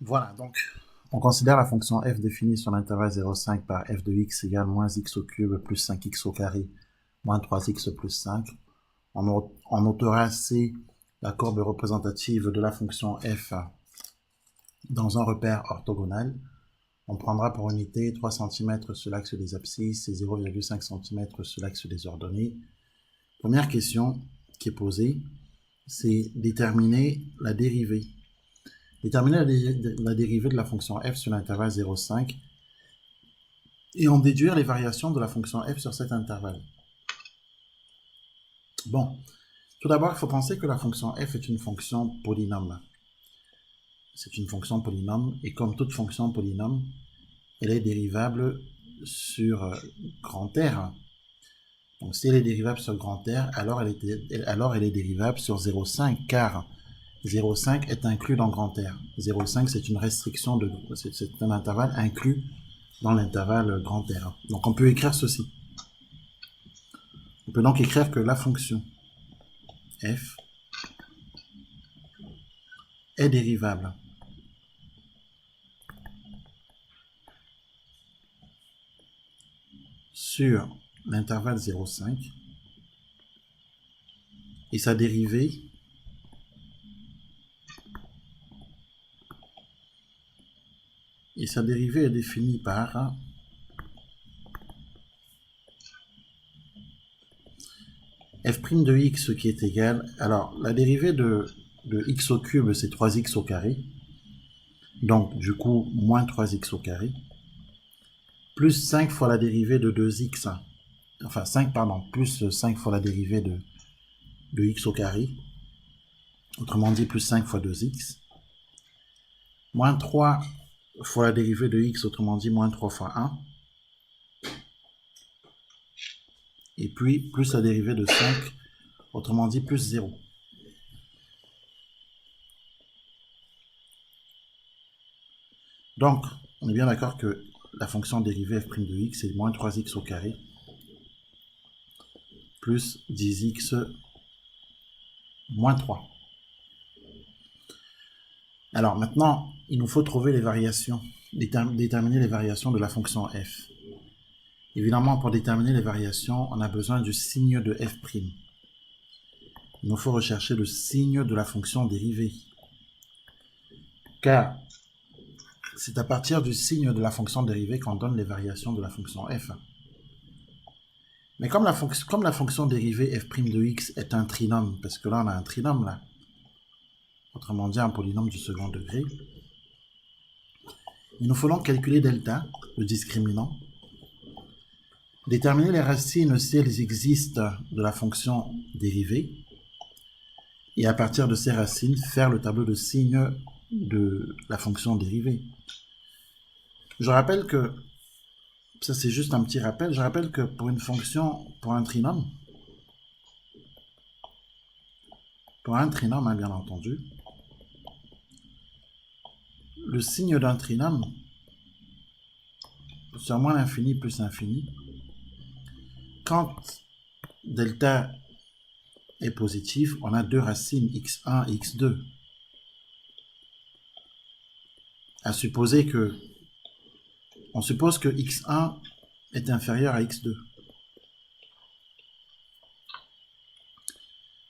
Voilà, donc on considère la fonction f définie sur l'intervalle 0,5 par f de x égale moins x au cube plus 5x au carré moins 3x plus 5. On notera C la courbe représentative de la fonction f dans un repère orthogonal. On prendra pour unité 3 cm sur l'axe des abscisses et 0,5 cm sur l'axe des ordonnées. Première question qui est posée, c'est déterminer la dérivée. Déterminer la dérivée de la fonction f sur l'intervalle 0,5 et en déduire les variations de la fonction f sur cet intervalle. Bon, tout d'abord, il faut penser que la fonction f est une fonction polynôme. C'est une fonction polynôme et comme toute fonction polynôme, elle est dérivable sur grand R. Donc si elle est dérivable sur grand R, alors elle est dérivable sur 0,5 car 0,5 est inclus dans grand R. 0,5 c'est une restriction, c'est un intervalle inclus dans l'intervalle grand R. Donc on peut écrire ceci. On peut donc écrire que la fonction f est dérivable sur l'intervalle 0,5 et sa dérivée est définie par f' de x qui est égal, alors la dérivée de x au cube c'est 3x au carré, donc du coup moins 3x au carré, plus 5 fois la dérivée de 2x, enfin 5 pardon, plus 5 fois la dérivée de x au carré, autrement dit plus 5 fois 2x, moins 3 fois la dérivée de x, autrement dit moins 3 fois 1, et puis plus la dérivée de 5, autrement dit plus 0. Donc, on est bien d'accord que la fonction dérivée f' de x est moins 3x au carré plus 10x moins 3. Alors maintenant, il nous faut trouver les variations, déterminer les variations de la fonction f. Évidemment, pour déterminer les variations, on a besoin du signe de f'. Il nous faut rechercher le signe de la fonction dérivée. Car c'est à partir du signe de la fonction dérivée qu'on donne les variations de la fonction f. Mais comme la fonction dérivée f' de x est un trinôme, parce que là on a un trinôme là, autrement dit un polynôme du second degré, il nous faut donc calculer delta, le discriminant, déterminer les racines si elles existent de la fonction dérivée, et à partir de ces racines, faire le tableau de signes de la fonction dérivée. Je rappelle que, ça c'est juste un petit rappel, je rappelle que pour une fonction, pour un trinôme, hein, bien entendu, le signe d'un trinôme, sur moins l'infini plus l'infini, quand delta est positif, on a deux racines, x1 et x2. On suppose que x1 est inférieur à x2.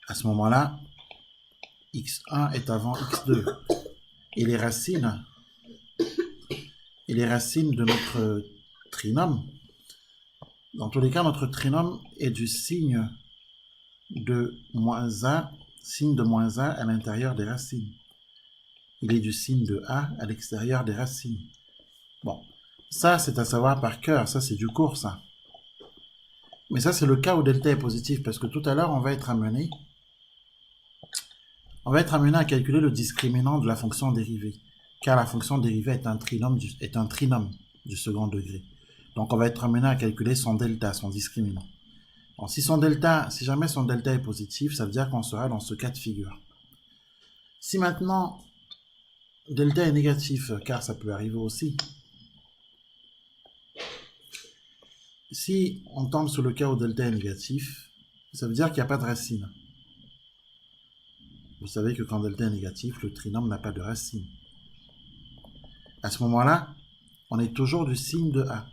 À ce moment-là, x1 est avant x2. Et les racines de notre trinôme, dans tous les cas, notre trinôme est du signe de moins a, signe de moins a à l'intérieur des racines. Il est du signe de a à l'extérieur des racines. Bon, ça c'est à savoir par cœur, ça c'est du cours ça. Mais ça c'est le cas où delta est positif, parce que tout à l'heure on va être amené à calculer le discriminant de la fonction dérivée, car la fonction dérivée est un trinôme du second degré. Donc on va être amené à calculer son delta, son discriminant. Bon, si jamais son delta est positif, ça veut dire qu'on sera dans ce cas de figure. Si maintenant delta est négatif, car ça peut arriver aussi, si on tombe sur le cas où delta est négatif, ça veut dire qu'il n'y a pas de racine. Vous savez que quand delta est négatif, le trinôme n'a pas de racine. À ce moment-là, on est toujours du signe de A.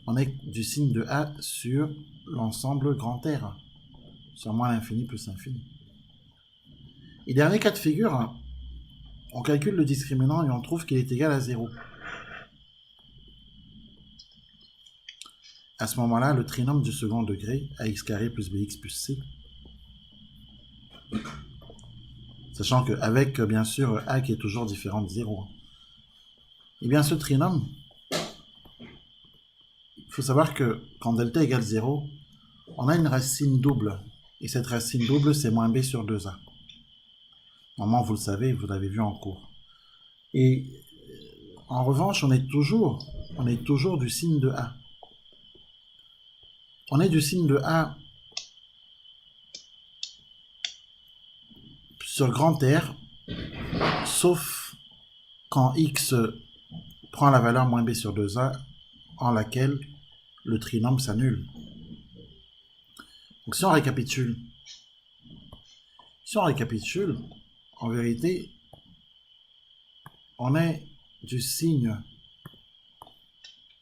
On est du signe de A sur l'ensemble grand R, sur moins l'infini plus l'infini. Et dernier cas de figure, on calcule le discriminant et on trouve qu'il est égal à 0. À ce moment-là, le trinôme du second degré, ax carré plus bx plus c, sachant qu'avec, bien sûr, a qui est toujours différent de 0, eh bien ce trinôme, il faut savoir que quand delta égale 0, on a une racine double. Et cette racine double, c'est moins b sur 2a. Normalement, vous le savez, vous l'avez vu en cours. Et en revanche, on est toujours du signe de a. On est du signe de a sur grand R, sauf quand x prend la valeur moins b sur 2a, en laquelle le trinôme s'annule. Donc si on récapitule, en vérité, on est du signe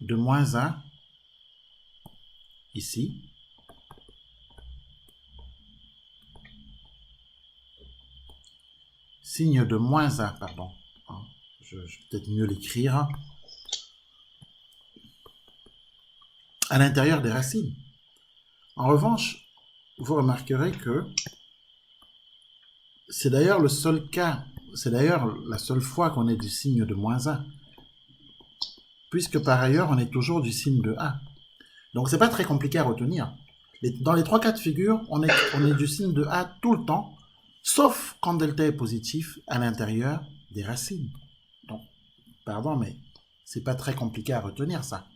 de moins a, ici, signe de moins a, pardon, je vais peut-être mieux l'écrire, à l'intérieur des racines. En revanche, vous remarquerez que c'est d'ailleurs le seul cas, c'est d'ailleurs la seule fois qu'on est du signe de moins a, puisque par ailleurs on est toujours du signe de a. Donc c'est pas très compliqué à retenir. Dans les trois cas de figure, on est du signe de a tout le temps, sauf quand delta est positif à l'intérieur des racines. Donc, pardon, mais c'est pas très compliqué à retenir ça.